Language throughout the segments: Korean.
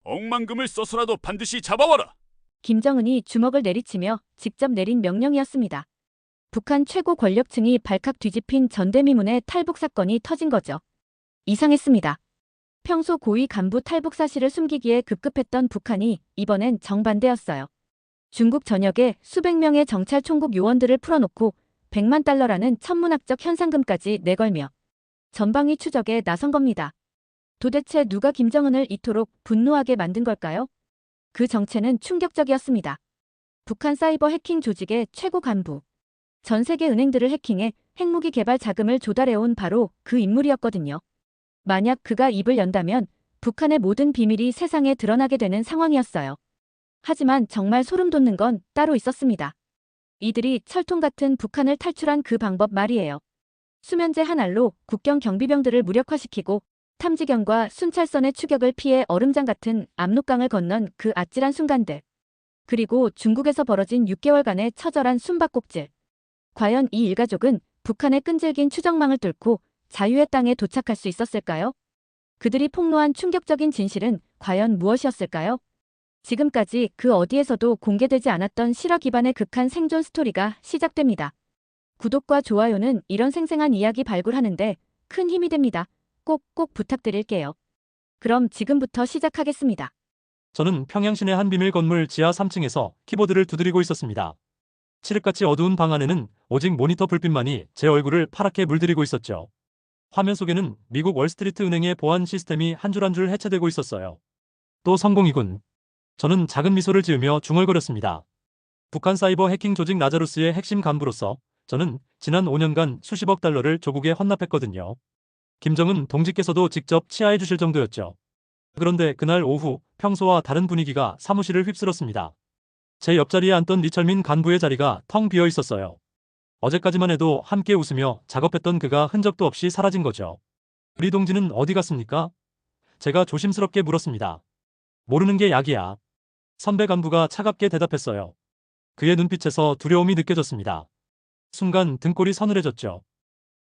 억만금을 써서라도 반드시 잡아와라. 김정은이 주먹을 내리치며 직접 내린 명령이었습니다. 북한 최고 권력층이 발칵 뒤집힌 전대미문의 탈북 사건이 터진 거죠. 이상했습니다. 평소 고위 간부 탈북 사실을 숨기기에 급급했던 북한이 이번엔 정반대였어요. 중국 전역에 수백 명의 정찰 총국 요원들을 풀어놓고 100만 달러라는 천문학적 현상금까지 내걸며 전방위 추적에 나선 겁니다. 도대체 누가 김정은을 이토록 분노하게 만든 걸까요? 그 정체는 충격적이었습니다. 북한 사이버 해킹 조직의 최고 간부. 전 세계 은행들을 해킹해 핵무기 개발 자금을 조달해온 바로 그 인물이었거든요. 만약 그가 입을 연다면 북한의 모든 비밀이 세상에 드러나게 되는 상황이었어요. 하지만 정말 소름 돋는 건 따로 있었습니다. 이들이 철통 같은 북한을 탈출한 그 방법 말이에요. 수면제 한 알로 국경 경비병들을 무력화시키고 탐지견과 순찰선의 추격을 피해 얼음장 같은 압록강을 건넌 그 아찔한 순간들. 그리고 중국에서 벌어진 6개월간의 처절한 숨바꼭질. 과연 이 일가족은 북한의 끈질긴 추적망을 뚫고 자유의 땅에 도착할 수 있었을까요? 그들이 폭로한 충격적인 진실은 과연 무엇이었을까요? 지금까지 그 어디에서도 공개되지 않았던 실화 기반의 극한 생존 스토리가 시작됩니다. 구독과 좋아요는 이런 생생한 이야기 발굴하는데 큰 힘이 됩니다. 꼭꼭 부탁드릴게요. 그럼 지금부터 시작하겠습니다. 저는 평양 시내 한 비밀 건물 지하 3층에서 키보드를 두드리고 있었습니다. 칠흑같이 어두운 방 안에는 오직 모니터 불빛만이 제 얼굴을 파랗게 물들이고 있었죠. 화면 속에는 미국 월스트리트 은행의 보안 시스템이 한 줄 한 줄 해체되고 있었어요. 또 성공이군. 저는 작은 미소를 지으며 중얼거렸습니다. 북한 사이버 해킹 조직 나자루스의 핵심 간부로서 저는 지난 5년간 수십억 달러를 조국에 헌납했거든요. 김정은 동지께서도 직접 치하해 주실 정도였죠. 그런데 그날 오후 평소와 다른 분위기가 사무실을 휩쓸었습니다. 제 옆자리에 앉던 리철민 간부의 자리가 텅 비어 있었어요. 어제까지만 해도 함께 웃으며 작업했던 그가 흔적도 없이 사라진 거죠. 우리 동지는 어디 갔습니까? 제가 조심스럽게 물었습니다. 모르는 게 약이야. 선배 간부가 차갑게 대답했어요. 그의 눈빛에서 두려움이 느껴졌습니다. 순간 등골이 서늘해졌죠.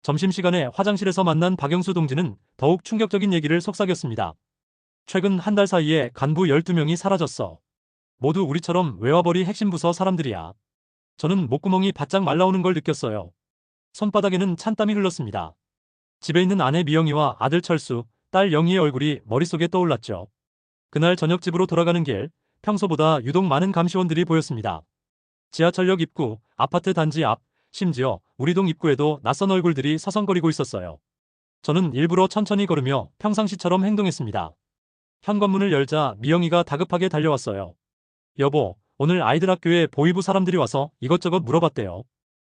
점심시간에 화장실에서 만난 박영수 동지는 더욱 충격적인 얘기를 속삭였습니다. 최근 한 달 사이에 간부 12명이 사라졌어. 모두 우리처럼 외화벌이 핵심 부서 사람들이야. 저는 목구멍이 바짝 말라오는 걸 느꼈어요. 손바닥에는 찬땀이 흘렀습니다. 집에 있는 아내 미영이와 아들 철수, 딸 영희의 얼굴이 머릿속에 떠올랐죠. 그날 저녁 집으로 돌아가는 길, 평소보다 유독 많은 감시원들이 보였습니다. 지하철역 입구, 아파트 단지 앞, 심지어 우리 동 입구에도 낯선 얼굴들이 서성거리고 있었어요. 저는 일부러 천천히 걸으며 평상시처럼 행동했습니다. 현관문을 열자 미영이가 다급하게 달려왔어요. 여보, 오늘 아이들 학교에 보위부 사람들이 와서 이것저것 물어봤대요.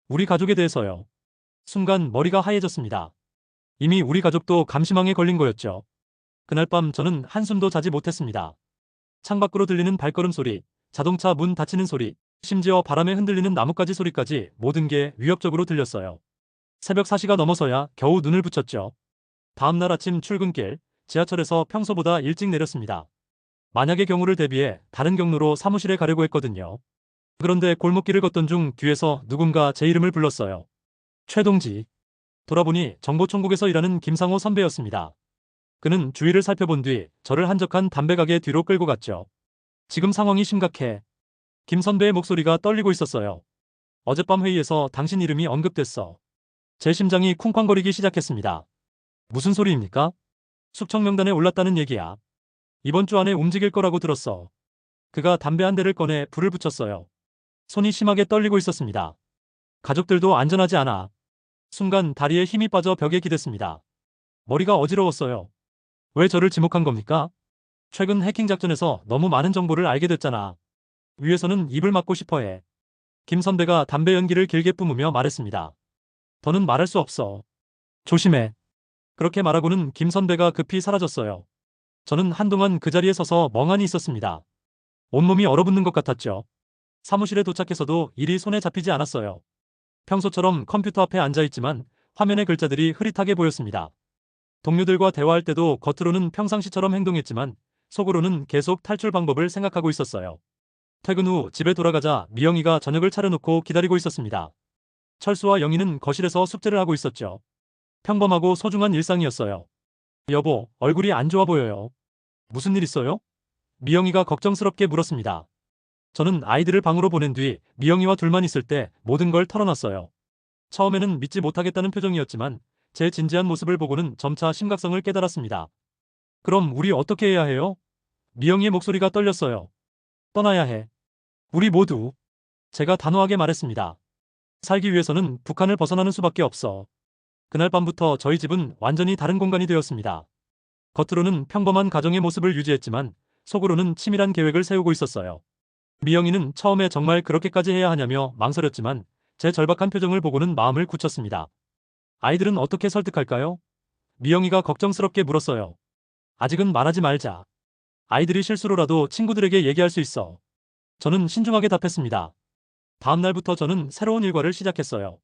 우리 가족에 대해서요. 순간 머리가 하얘졌습니다. 이미 우리 가족도 감시망에 걸린 거였죠. 그날 밤 저는 한숨도 자지 못했습니다. 창밖으로 들리는 발걸음 소리, 자동차 문 닫히는 소리, 심지어 바람에 흔들리는 나뭇가지 소리까지 모든 게 위협적으로 들렸어요. 새벽 4시가 넘어서야 겨우 눈을 붙였죠. 다음날 아침 출근길, 지하철에서 평소보다 일찍 내렸습니다. 만약의 경우를 대비해 다른 경로로 사무실에 가려고 했거든요. 그런데 골목길을 걷던 중 뒤에서 누군가 제 이름을 불렀어요. 최동지. 돌아보니 정보총국에서 일하는 김상호 선배였습니다. 그는 주위를 살펴본 뒤 저를 한적한 담배가게 뒤로 끌고 갔죠. 지금 상황이 심각해. 김 선배의 목소리가 떨리고 있었어요. 어젯밤 회의에서 당신 이름이 언급됐어. 제 심장이 쿵쾅거리기 시작했습니다. 무슨 소리입니까? 숙청 명단에 올랐다는 얘기야. 이번 주 안에 움직일 거라고 들었어. 그가 담배 한 대를 꺼내 불을 붙였어요. 손이 심하게 떨리고 있었습니다. 가족들도 안전하지 않아. 순간 다리에 힘이 빠져 벽에 기댔습니다. 머리가 어지러웠어요. 왜 저를 지목한 겁니까? 최근 해킹 작전에서 너무 많은 정보를 알게 됐잖아. 위에서는 입을 막고 싶어해. 김 선배가 담배 연기를 길게 뿜으며 말했습니다. 더는 말할 수 없어. 조심해. 그렇게 말하고는 김 선배가 급히 사라졌어요. 저는 한동안 그 자리에 서서 멍하니 있었습니다. 온몸이 얼어붙는 것 같았죠. 사무실에 도착해서도 일이 손에 잡히지 않았어요. 평소처럼 컴퓨터 앞에 앉아있지만 화면의 글자들이 흐릿하게 보였습니다. 동료들과 대화할 때도 겉으로는 평상시처럼 행동했지만 속으로는 계속 탈출 방법을 생각하고 있었어요. 퇴근 후 집에 돌아가자 미영이가 저녁을 차려놓고 기다리고 있었습니다. 철수와 영희는 거실에서 숙제를 하고 있었죠. 평범하고 소중한 일상이었어요. 여보, 얼굴이 안 좋아 보여요. 무슨 일 있어요? 미영이가 걱정스럽게 물었습니다. 저는 아이들을 방으로 보낸 뒤 미영이와 둘만 있을 때 모든 걸 털어놨어요. 처음에는 믿지 못하겠다는 표정이었지만 제 진지한 모습을 보고는 점차 심각성을 깨달았습니다. 그럼 우리 어떻게 해야 해요? 미영이의 목소리가 떨렸어요. 떠나야 해. 우리 모두. 제가 단호하게 말했습니다. 살기 위해서는 북한을 벗어나는 수밖에 없어. 그날 밤부터 저희 집은 완전히 다른 공간이 되었습니다. 겉으로는 평범한 가정의 모습을 유지했지만 속으로는 치밀한 계획을 세우고 있었어요. 미영이는 처음에 정말 그렇게까지 해야 하냐며 망설였지만 제 절박한 표정을 보고는 마음을 굳혔습니다. 아이들은 어떻게 설득할까요? 미영이가 걱정스럽게 물었어요. 아직은 말하지 말자. 아이들이 실수로라도 친구들에게 얘기할 수 있어. 저는 신중하게 답했습니다. 다음 날부터 저는 새로운 일과를 시작했어요.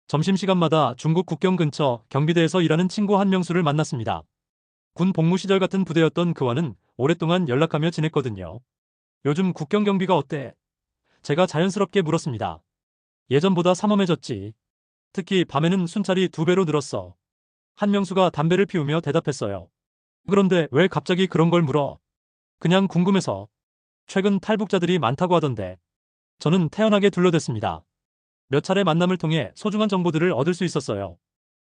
점심시간마다 중국 국경 근처 경비대에서 일하는 친구 한명수를 만났습니다. 군 복무 시절 같은 부대였던 그와는 오랫동안 연락하며 지냈거든요. 요즘 국경 경비가 어때? 제가 자연스럽게 물었습니다. 예전보다 삼엄해졌지. 특히 밤에는 순찰이 2배로 늘었어. 한명수가 담배를 피우며 대답했어요. 그런데 왜 갑자기 그런 걸 물어? 그냥 궁금해서. 최근 탈북자들이 많다고 하던데. 저는 태연하게 둘러댔습니다. 몇 차례 만남을 통해 소중한 정보들을 얻을 수 있었어요.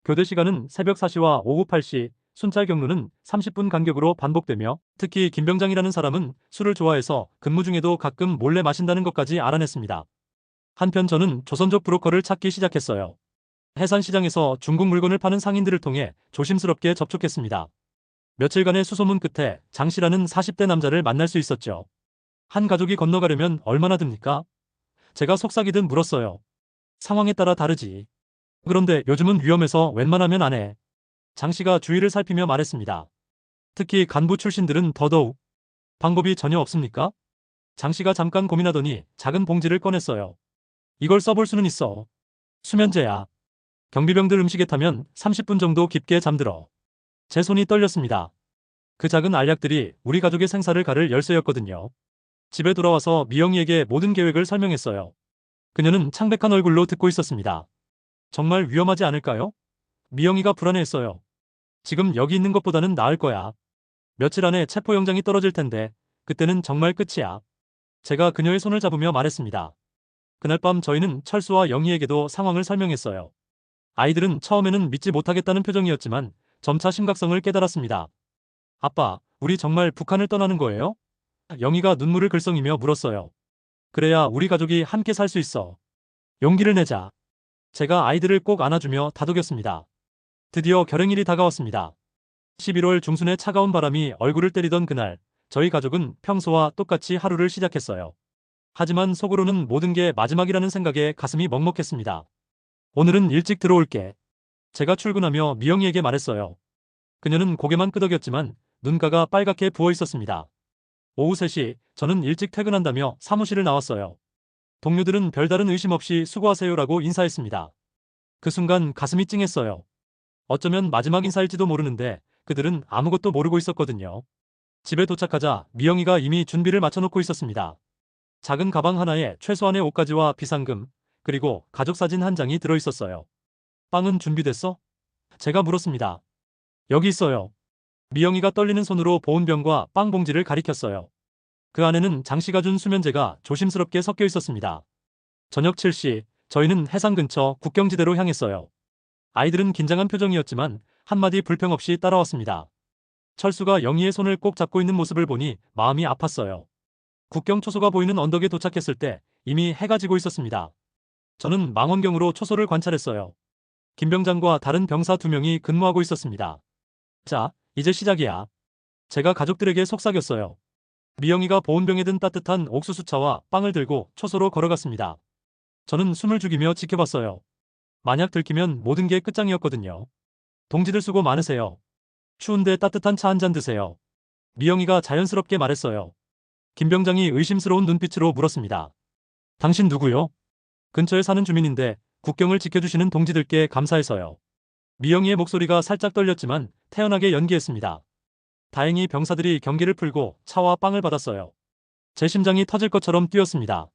교대 시간은 새벽 4시와 오후 8시, 순찰 경로는 30분 간격으로 반복되며 특히 김병장이라는 사람은 술을 좋아해서 근무 중에도 가끔 몰래 마신다는 것까지 알아냈습니다. 한편 저는 조선족 브로커를 찾기 시작했어요. 해산시장에서 중국 물건을 파는 상인들을 통해 조심스럽게 접촉했습니다. 며칠간의 수소문 끝에 장 씨라는 40대 남자를 만날 수 있었죠. 한 가족이 건너가려면 얼마나 듭니까? 제가 속삭이듯 물었어요. 상황에 따라 다르지. 그런데 요즘은 위험해서 웬만하면 안 해. 장 씨가 주위를 살피며 말했습니다. 특히 간부 출신들은 더더욱. 방법이 전혀 없습니까? 장 씨가 잠깐 고민하더니 작은 봉지를 꺼냈어요. 이걸 써볼 수는 있어. 수면제야. 경비병들 음식에 타면 30분 정도 깊게 잠들어. 제 손이 떨렸습니다. 그 작은 알약들이 우리 가족의 생사를 가를 열쇠였거든요. 집에 돌아와서 미영이에게 모든 계획을 설명했어요. 그녀는 창백한 얼굴로 듣고 있었습니다. 정말 위험하지 않을까요? 미영이가 불안해했어요. 지금 여기 있는 것보다는 나을 거야. 며칠 안에 체포영장이 떨어질 텐데 그때는 정말 끝이야. 제가 그녀의 손을 잡으며 말했습니다. 그날 밤 저희는 철수와 영희에게도 상황을 설명했어요. 아이들은 처음에는 믿지 못하겠다는 표정이었지만 점차 심각성을 깨달았습니다. 아빠, 우리 정말 북한을 떠나는 거예요? 영희가 눈물을 글썽이며 물었어요. 그래야 우리 가족이 함께 살 수 있어. 용기를 내자. 제가 아이들을 꼭 안아주며 다독였습니다. 드디어 결행일이 다가왔습니다. 11월 중순의 차가운 바람이 얼굴을 때리던 그날, 저희 가족은 평소와 똑같이 하루를 시작했어요. 하지만 속으로는 모든 게 마지막이라는 생각에 가슴이 먹먹했습니다. 오늘은 일찍 들어올게. 제가 출근하며 미영이에게 말했어요. 그녀는 고개만 끄덕였지만 눈가가 빨갛게 부어 있었습니다. 오후 3시, 저는 일찍 퇴근한다며 사무실을 나왔어요. 동료들은 별다른 의심 없이 수고하세요라고 인사했습니다. 그 순간 가슴이 찡했어요. 어쩌면 마지막 인사일지도 모르는데 그들은 아무것도 모르고 있었거든요. 집에 도착하자 미영이가 이미 준비를 마쳐놓고 있었습니다. 작은 가방 하나에 최소한의 옷가지와 비상금, 그리고 가족 사진 한 장이 들어있었어요. 빵은 준비됐어? 제가 물었습니다. 여기 있어요. 미영이가 떨리는 손으로 보온병과 빵 봉지를 가리켰어요. 그 안에는 장 씨가 준 수면제가 조심스럽게 섞여 있었습니다. 저녁 7시, 저희는 해상 근처 국경지대로 향했어요. 아이들은 긴장한 표정이었지만 한마디 불평 없이 따라왔습니다. 철수가 영희의 손을 꼭 잡고 있는 모습을 보니 마음이 아팠어요. 국경 초소가 보이는 언덕에 도착했을 때 이미 해가 지고 있었습니다. 저는 망원경으로 초소를 관찰했어요. 김병장과 다른 병사 2명이 근무하고 있었습니다. 자, 이제 시작이야. 제가 가족들에게 속삭였어요. 미영이가 보온병에 든 따뜻한 옥수수차와 빵을 들고 초소로 걸어갔습니다. 저는 숨을 죽이며 지켜봤어요. 만약 들키면 모든 게 끝장이었거든요. 동지들 수고 많으세요. 추운데 따뜻한 차 한 잔 드세요. 미영이가 자연스럽게 말했어요. 김병장이 의심스러운 눈빛으로 물었습니다. 당신 누구요? 근처에 사는 주민인데 국경을 지켜주시는 동지들께 감사해서요. 미영이의 목소리가 살짝 떨렸지만 태연하게 연기했습니다. 다행히 병사들이 경계를 풀고 차와 빵을 받았어요. 제 심장이 터질 것처럼 뛰었습니다.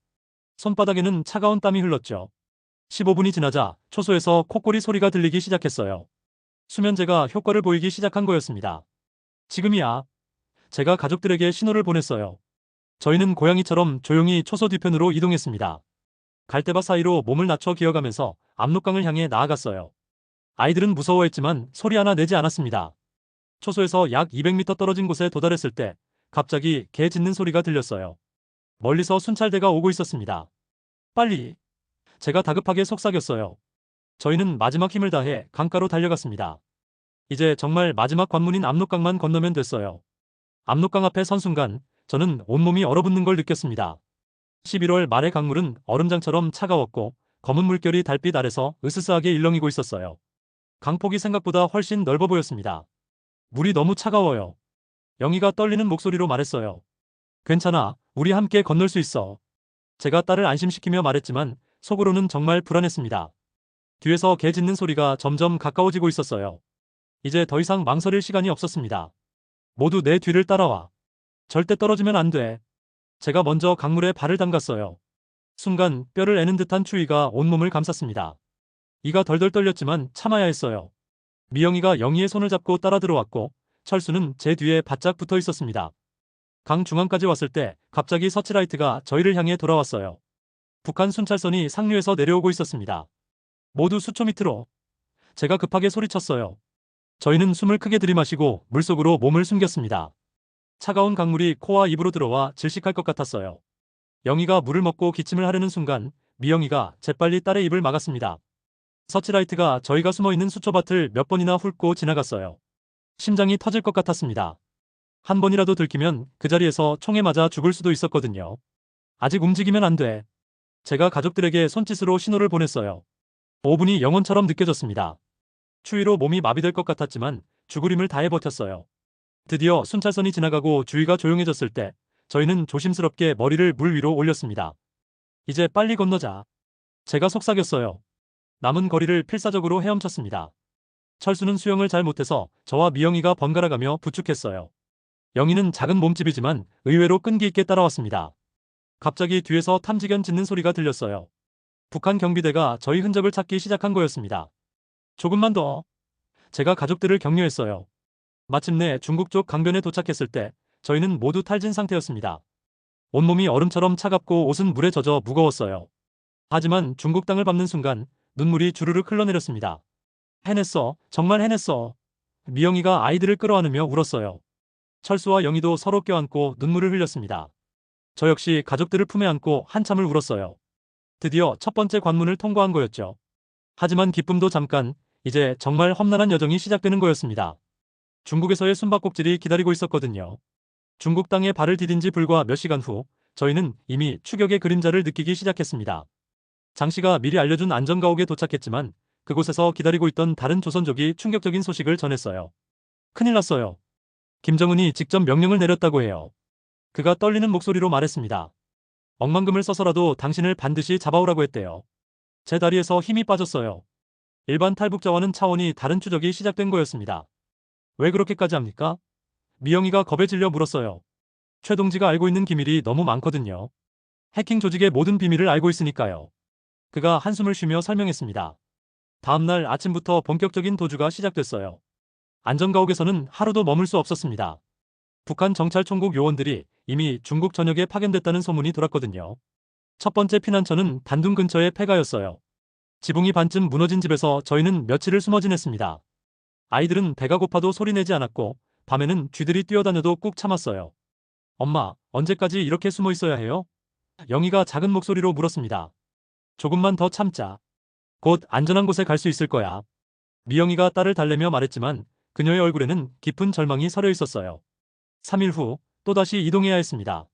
손바닥에는 차가운 땀이 흘렀죠. 15분이 지나자 초소에서 콧소리 소리가 들리기 시작했어요. 수면제가 효과를 보이기 시작한 거였습니다. 지금이야. 제가 가족들에게 신호를 보냈어요. 저희는 고양이처럼 조용히 초소 뒤편으로 이동했습니다. 갈대밭 사이로 몸을 낮춰 기어가면서 압록강을 향해 나아갔어요. 아이들은 무서워했지만 소리 하나 내지 않았습니다. 초소에서 약 200m 떨어진 곳에 도달했을 때 갑자기 개 짖는 소리가 들렸어요. 멀리서 순찰대가 오고 있었습니다. 빨리! 제가 다급하게 속삭였어요. 저희는 마지막 힘을 다해 강가로 달려갔습니다. 이제 정말 마지막 관문인 압록강만 건너면 됐어요. 압록강 앞에 선 순간 저는 온몸이 얼어붙는 걸 느꼈습니다. 11월 말의 강물은 얼음장처럼 차가웠고 검은 물결이 달빛 아래서 으스스하게 일렁이고 있었어요. 강폭이 생각보다 훨씬 넓어 보였습니다. 물이 너무 차가워요. 영희가 떨리는 목소리로 말했어요. 괜찮아, 우리 함께 건널 수 있어. 제가 딸을 안심시키며 말했지만 속으로는 정말 불안했습니다. 뒤에서 개 짖는 소리가 점점 가까워지고 있었어요. 이제 더 이상 망설일 시간이 없었습니다. 모두 내 뒤를 따라와. 절대 떨어지면 안 돼. 제가 먼저 강물에 발을 담갔어요. 순간 뼈를 애는 듯한 추위가 온몸을 감쌌습니다. 이가 덜덜 떨렸지만 참아야 했어요. 미영이가 영희의 손을 잡고 따라 들어왔고 철수는 제 뒤에 바짝 붙어 있었습니다. 강 중앙까지 왔을 때 갑자기 서치라이트가 저희를 향해 돌아왔어요. 북한 순찰선이 상류에서 내려오고 있었습니다. 모두 수초 밑으로. 제가 급하게 소리쳤어요. 저희는 숨을 크게 들이마시고 물속으로 몸을 숨겼습니다. 차가운 강물이 코와 입으로 들어와 질식할 것 같았어요. 영희가 물을 먹고 기침을 하려는 순간 미영이가 재빨리 딸의 입을 막았습니다. 서치라이트가 저희가 숨어있는 수초밭을 몇 번이나 훑고 지나갔어요. 심장이 터질 것 같았습니다. 한 번이라도 들키면 그 자리에서 총에 맞아 죽을 수도 있었거든요. 아직 움직이면 안 돼. 제가 가족들에게 손짓으로 신호를 보냈어요. 5분이 영원처럼 느껴졌습니다. 추위로 몸이 마비될 것 같았지만 죽을 힘을 다해 버텼어요. 드디어 순찰선이 지나가고 주위가 조용해졌을 때 저희는 조심스럽게 머리를 물 위로 올렸습니다. 이제 빨리 건너자. 제가 속삭였어요. 남은 거리를 필사적으로 헤엄쳤습니다. 철수는 수영을 잘 못해서 저와 미영이가 번갈아가며 부축했어요. 영희는 작은 몸집이지만 의외로 끈기 있게 따라왔습니다. 갑자기 뒤에서 탐지견 짖는 소리가 들렸어요. 북한 경비대가 저희 흔적을 찾기 시작한 거였습니다. 조금만 더. 제가 가족들을 격려했어요. 마침내 중국 쪽 강변에 도착했을 때 저희는 모두 탈진 상태였습니다. 온몸이 얼음처럼 차갑고 옷은 물에 젖어 무거웠어요. 하지만 중국 땅을 밟는 순간 눈물이 주르륵 흘러내렸습니다. 해냈어. 정말 해냈어. 미영이가 아이들을 끌어안으며 울었어요. 철수와 영희도 서로 껴안고 눈물을 흘렸습니다. 저 역시 가족들을 품에 안고 한참을 울었어요. 드디어 첫 번째 관문을 통과한 거였죠. 하지만 기쁨도 잠깐, 이제 정말 험난한 여정이 시작되는 거였습니다. 중국에서의 숨바꼭질이 기다리고 있었거든요. 중국 땅에 발을 디딘 지 불과 몇 시간 후 저희는 이미 추격의 그림자를 느끼기 시작했습니다. 장씨가 미리 알려준 안전가옥에 도착했지만 그곳에서 기다리고 있던 다른 조선족이 충격적인 소식을 전했어요. 큰일 났어요. 김정은이 직접 명령을 내렸다고 해요. 그가 떨리는 목소리로 말했습니다. 억만금을 써서라도 당신을 반드시 잡아오라고 했대요. 제 다리에서 힘이 빠졌어요. 일반 탈북자와는 차원이 다른 추적이 시작된 거였습니다. 왜 그렇게까지 합니까? 미영이가 겁에 질려 물었어요. 최동지가 알고 있는 기밀이 너무 많거든요. 해킹 조직의 모든 비밀을 알고 있으니까요. 그가 한숨을 쉬며 설명했습니다. 다음날 아침부터 본격적인 도주가 시작됐어요. 안전가옥에서는 하루도 머물 수 없었습니다. 북한 정찰총국 요원들이 이미 중국 전역에 파견됐다는 소문이 돌았거든요. 첫 번째 피난처는 단둥 근처의 폐가였어요. 지붕이 반쯤 무너진 집에서 저희는 며칠을 숨어 지냈습니다. 아이들은 배가 고파도 소리내지 않았고 밤에는 쥐들이 뛰어다녀도 꾹 참았어요. 엄마, 언제까지 이렇게 숨어 있어야 해요? 영희가 작은 목소리로 물었습니다. 조금만 더 참자. 곧 안전한 곳에 갈 수 있을 거야. 미영이가 딸을 달래며 말했지만 그녀의 얼굴에는 깊은 절망이 서려 있었어요. 3일 후 또다시 이동해야 했습니다.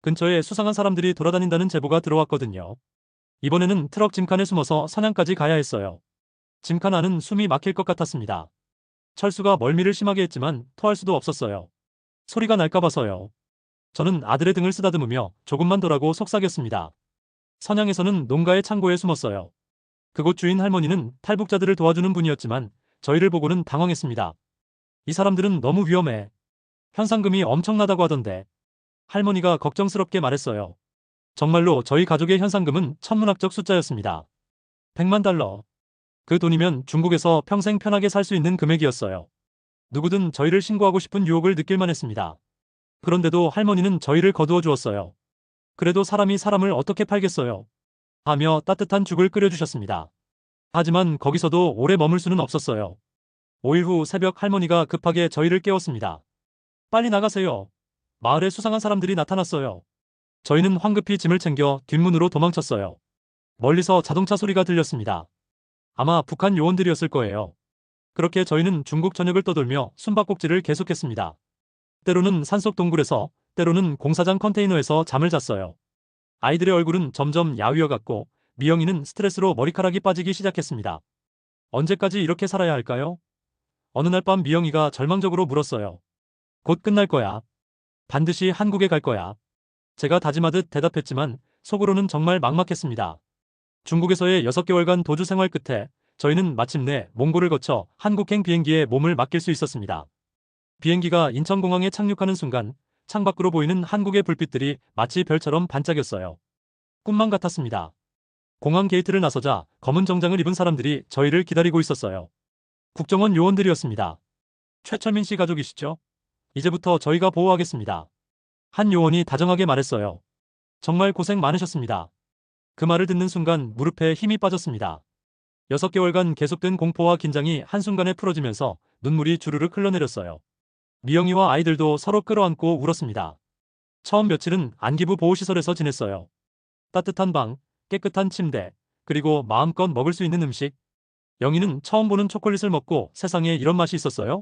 근처에 수상한 사람들이 돌아다닌다는 제보가 들어왔거든요. 이번에는 트럭 짐칸에 숨어서 선양까지 가야 했어요. 짐칸 안은 숨이 막힐 것 같았습니다. 철수가 멀미를 심하게 했지만 토할 수도 없었어요. 소리가 날까 봐서요. 저는 아들의 등을 쓰다듬으며 조금만 더라고 속삭였습니다. 선양에서는 농가의 창고에 숨었어요. 그곳 주인 할머니는 탈북자들을 도와주는 분이었지만 저희를 보고는 당황했습니다. 이 사람들은 너무 위험해. 현상금이 엄청나다고 하던데. 할머니가 걱정스럽게 말했어요. 정말로 저희 가족의 현상금은 천문학적 숫자였습니다. 100만 달러. 그 돈이면 중국에서 평생 편하게 살 수 있는 금액이었어요. 누구든 저희를 신고하고 싶은 유혹을 느낄만 했습니다. 그런데도 할머니는 저희를 거두어 주었어요. 그래도 사람이 사람을 어떻게 팔겠어요? 하며 따뜻한 죽을 끓여주셨습니다. 하지만 거기서도 오래 머물 수는 없었어요. 5일 후 새벽 할머니가 급하게 저희를 깨웠습니다. 빨리 나가세요. 마을에 수상한 사람들이 나타났어요. 저희는 황급히 짐을 챙겨 뒷문으로 도망쳤어요. 멀리서 자동차 소리가 들렸습니다. 아마 북한 요원들이었을 거예요. 그렇게 저희는 중국 전역을 떠돌며 숨바꼭질을 계속했습니다. 때로는 산속 동굴에서, 때로는 공사장 컨테이너에서 잠을 잤어요. 아이들의 얼굴은 점점 야위어갔고 미영이는 스트레스로 머리카락이 빠지기 시작했습니다. 언제까지 이렇게 살아야 할까요? 어느 날 밤 미영이가 절망적으로 물었어요. 곧 끝날 거야. 반드시 한국에 갈 거야. 제가 다짐하듯 대답했지만 속으로는 정말 막막했습니다. 중국에서의 6개월간 도주 생활 끝에 저희는 마침내 몽골을 거쳐 한국행 비행기에 몸을 맡길 수 있었습니다. 비행기가 인천공항에 착륙하는 순간 창밖으로 보이는 한국의 불빛들이 마치 별처럼 반짝였어요. 꿈만 같았습니다. 공항 게이트를 나서자 검은 정장을 입은 사람들이 저희를 기다리고 있었어요. 국정원 요원들이었습니다. 최철민 씨 가족이시죠? 이제부터 저희가 보호하겠습니다. 한 요원이 다정하게 말했어요. 정말 고생 많으셨습니다. 그 말을 듣는 순간 무릎에 힘이 빠졌습니다. 6개월간 계속된 공포와 긴장이 한순간에 풀어지면서 눈물이 주르륵 흘러내렸어요. 미영이와 아이들도 서로 끌어안고 울었습니다. 처음 며칠은 안기부 보호시설에서 지냈어요. 따뜻한 방, 깨끗한 침대, 그리고 마음껏 먹을 수 있는 음식. 영희는 처음 보는 초콜릿을 먹고 세상에 이런 맛이 있었어요?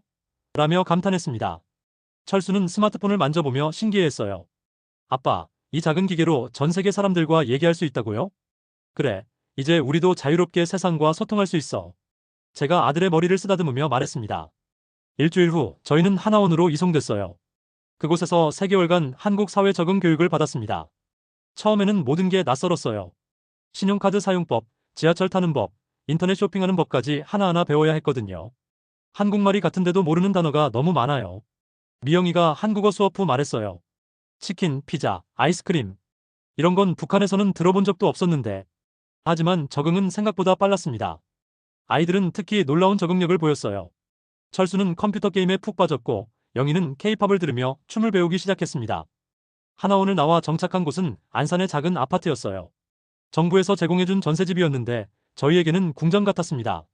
라며 감탄했습니다. 철수는 스마트폰을 만져보며 신기해했어요. 아빠, 이 작은 기계로 전 세계 사람들과 얘기할 수 있다고요? 그래, 이제 우리도 자유롭게 세상과 소통할 수 있어. 제가 아들의 머리를 쓰다듬으며 말했습니다. 일주일 후 저희는 하나원으로 이송됐어요. 그곳에서 3개월간 한국 사회 적응 교육을 받았습니다. 처음에는 모든 게 낯설었어요. 신용카드 사용법, 지하철 타는 법, 인터넷 쇼핑하는 법까지 하나하나 배워야 했거든요. 한국말이 같은데도 모르는 단어가 너무 많아요. 미영이가 한국어 수업 후 말했어요. 치킨, 피자, 아이스크림. 이런 건 북한에서는 들어본 적도 없었는데. 하지만 적응은 생각보다 빨랐습니다. 아이들은 특히 놀라운 적응력을 보였어요. 철수는 컴퓨터 게임에 푹 빠졌고 영희는 케이팝을 들으며 춤을 배우기 시작했습니다. 하나원을 나와 정착한 곳은 안산의 작은 아파트였어요. 정부에서 제공해준 전세집이었는데 저희에게는 궁전 같았습니다.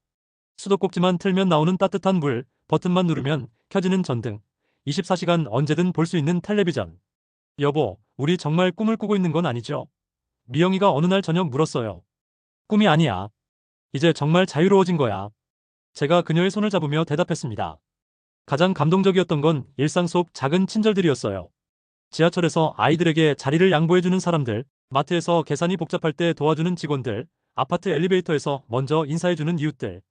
수도꼭지만 틀면 나오는 따뜻한 물, 버튼만 누르면 켜지는 전등, 24시간 언제든 볼 수 있는 텔레비전. 여보, 우리 정말 꿈을 꾸고 있는 건 아니죠? 미영이가 어느 날 저녁 물었어요. 꿈이 아니야. 이제 정말 자유로워진 거야. 제가 그녀의 손을 잡으며 대답했습니다. 가장 감동적이었던 건 일상 속 작은 친절들이었어요. 지하철에서 아이들에게 자리를 양보해주는 사람들, 마트에서 계산이 복잡할 때 도와주는 직원들, 아파트 엘리베이터에서 먼저 인사해주는 이웃들.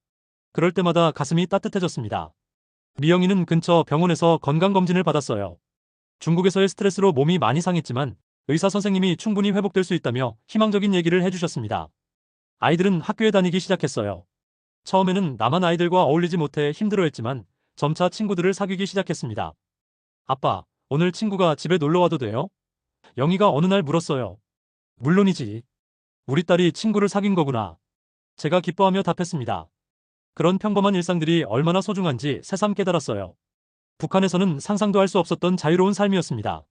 그럴 때마다 가슴이 따뜻해졌습니다. 미영이는 근처 병원에서 건강검진을 받았어요. 중국에서의 스트레스로 몸이 많이 상했지만 의사 선생님이 충분히 회복될 수 있다며 희망적인 얘기를 해주셨습니다. 아이들은 학교에 다니기 시작했어요. 처음에는 남한 아이들과 어울리지 못해 힘들어했지만 점차 친구들을 사귀기 시작했습니다. 아빠, 오늘 친구가 집에 놀러 와도 돼요? 영희가 어느 날 물었어요. 물론이지. 우리 딸이 친구를 사귄 거구나. 제가 기뻐하며 답했습니다. 그런 평범한 일상들이 얼마나 소중한지 새삼 깨달았어요. 북한에서는 상상도 할 수 없었던 자유로운 삶이었습니다.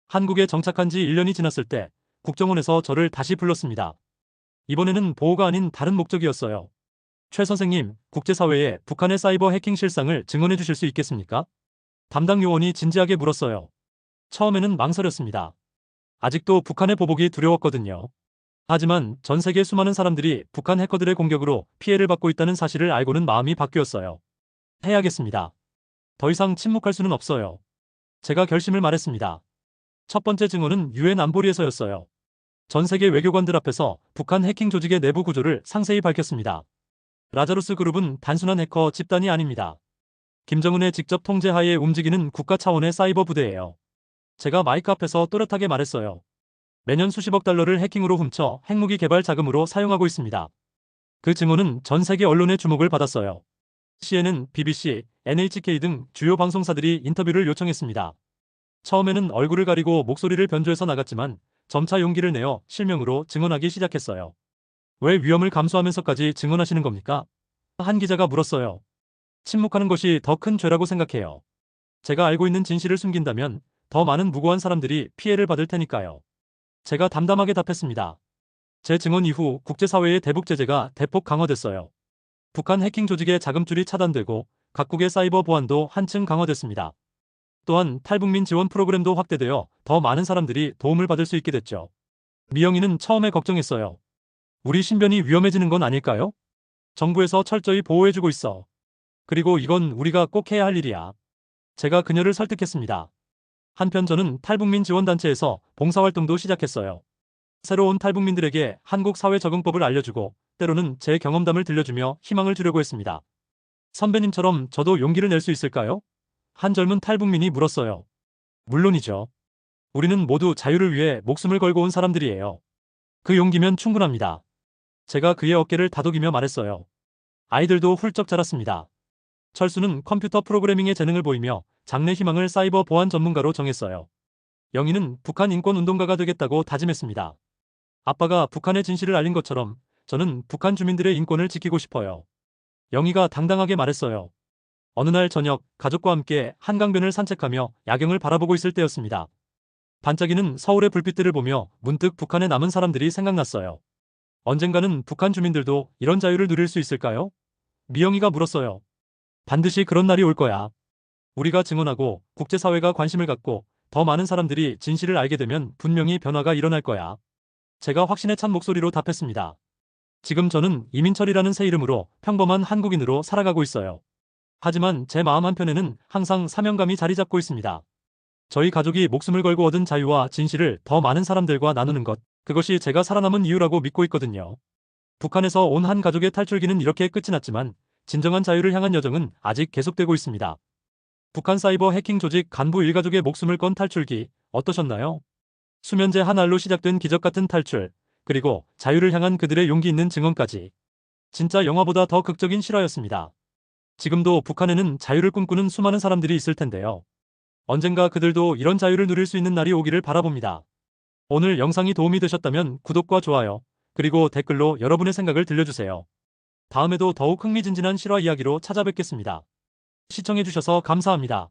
한국에 정착한 지 1년이 지났을 때 국정원에서 저를 다시 불렀습니다. 이번에는 보호가 아닌 다른 목적이었어요. 최 선생님, 국제사회에 북한의 사이버 해킹 실상을 증언해 주실 수 있겠습니까? 담당 요원이 진지하게 물었어요. 처음에는 망설였습니다. 아직도 북한의 보복이 두려웠거든요. 하지만 전 세계 수많은 사람들이 북한 해커들의 공격으로 피해를 받고 있다는 사실을 알고는 마음이 바뀌었어요. 해야겠습니다. 더 이상 침묵할 수는 없어요. 제가 결심을 말했습니다. 첫 번째 증언은 유엔 안보리에서였어요. 전 세계 외교관들 앞에서 북한 해킹 조직의 내부 구조를 상세히 밝혔습니다. 라자루스 그룹은 단순한 해커 집단이 아닙니다. 김정은의 직접 통제하에 움직이는 국가 차원의 사이버 부대예요. 제가 마이크 앞에서 또렷하게 말했어요. 매년 수십억 달러를 해킹으로 훔쳐 핵무기 개발 자금으로 사용하고 있습니다. 그 증언은 전 세계 언론의 주목을 받았어요. CNN, BBC, NHK 등 주요 방송사들이 인터뷰를 요청했습니다. 처음에는 얼굴을 가리고 목소리를 변조해서 나갔지만 점차 용기를 내어 실명으로 증언하기 시작했어요. 왜 위험을 감수하면서까지 증언하시는 겁니까? 한 기자가 물었어요. 침묵하는 것이 더 큰 죄라고 생각해요. 제가 알고 있는 진실을 숨긴다면 더 많은 무고한 사람들이 피해를 받을 테니까요. 제가 담담하게 답했습니다. 제 증언 이후 국제사회의 대북 제재가 대폭 강화됐어요. 북한 해킹 조직의 자금줄이 차단되고 각국의 사이버 보안도 한층 강화됐습니다. 또한 탈북민 지원 프로그램도 확대되어 더 많은 사람들이 도움을 받을 수 있게 됐죠. 미영이는 처음에 걱정했어요. 우리 신변이 위험해지는 건 아닐까요? 정부에서 철저히 보호해주고 있어. 그리고 이건 우리가 꼭 해야 할 일이야. 제가 그녀를 설득했습니다. 한편 저는 탈북민 지원단체에서 봉사활동도 시작했어요. 새로운 탈북민들에게 한국 사회 적응법을 알려주고 때로는 제 경험담을 들려주며 희망을 주려고 했습니다. 선배님처럼 저도 용기를 낼 수 있을까요? 한 젊은 탈북민이 물었어요. 물론이죠. 우리는 모두 자유를 위해 목숨을 걸고 온 사람들이에요. 그 용기면 충분합니다. 제가 그의 어깨를 다독이며 말했어요. 아이들도 훌쩍 자랐습니다. 철수는 컴퓨터 프로그래밍의 재능을 보이며 장래 희망을 사이버 보안 전문가로 정했어요. 영희는 북한 인권 운동가가 되겠다고 다짐했습니다. 아빠가 북한의 진실을 알린 것처럼 저는 북한 주민들의 인권을 지키고 싶어요. 영희가 당당하게 말했어요. 어느 날 저녁 가족과 함께 한강변을 산책하며 야경을 바라보고 있을 때였습니다. 반짝이는 서울의 불빛들을 보며 문득 북한에 남은 사람들이 생각났어요. 언젠가는 북한 주민들도 이런 자유를 누릴 수 있을까요? 미영이가 물었어요. 반드시 그런 날이 올 거야. 우리가 증언하고 국제사회가 관심을 갖고 더 많은 사람들이 진실을 알게 되면 분명히 변화가 일어날 거야. 제가 확신에 찬 목소리로 답했습니다. 지금 저는 이민철이라는 새 이름으로 평범한 한국인으로 살아가고 있어요. 하지만 제 마음 한편에는 항상 사명감이 자리 잡고 있습니다. 저희 가족이 목숨을 걸고 얻은 자유와 진실을 더 많은 사람들과 나누는 것, 그것이 제가 살아남은 이유라고 믿고 있거든요. 북한에서 온 한 가족의 탈출기는 이렇게 끝이 났지만 진정한 자유를 향한 여정은 아직 계속되고 있습니다. 북한 사이버 해킹 조직 간부 일가족의 목숨을 건 탈출기 어떠셨나요? 수면제 한 알로 시작된 기적 같은 탈출, 그리고 자유를 향한 그들의 용기 있는 증언까지. 진짜 영화보다 더 극적인 실화였습니다. 지금도 북한에는 자유를 꿈꾸는 수많은 사람들이 있을 텐데요. 언젠가 그들도 이런 자유를 누릴 수 있는 날이 오기를 바라봅니다. 오늘 영상이 도움이 되셨다면 구독과 좋아요, 그리고 댓글로 여러분의 생각을 들려주세요. 다음에도 더욱 흥미진진한 실화 이야기로 찾아뵙겠습니다. 시청해주셔서 감사합니다.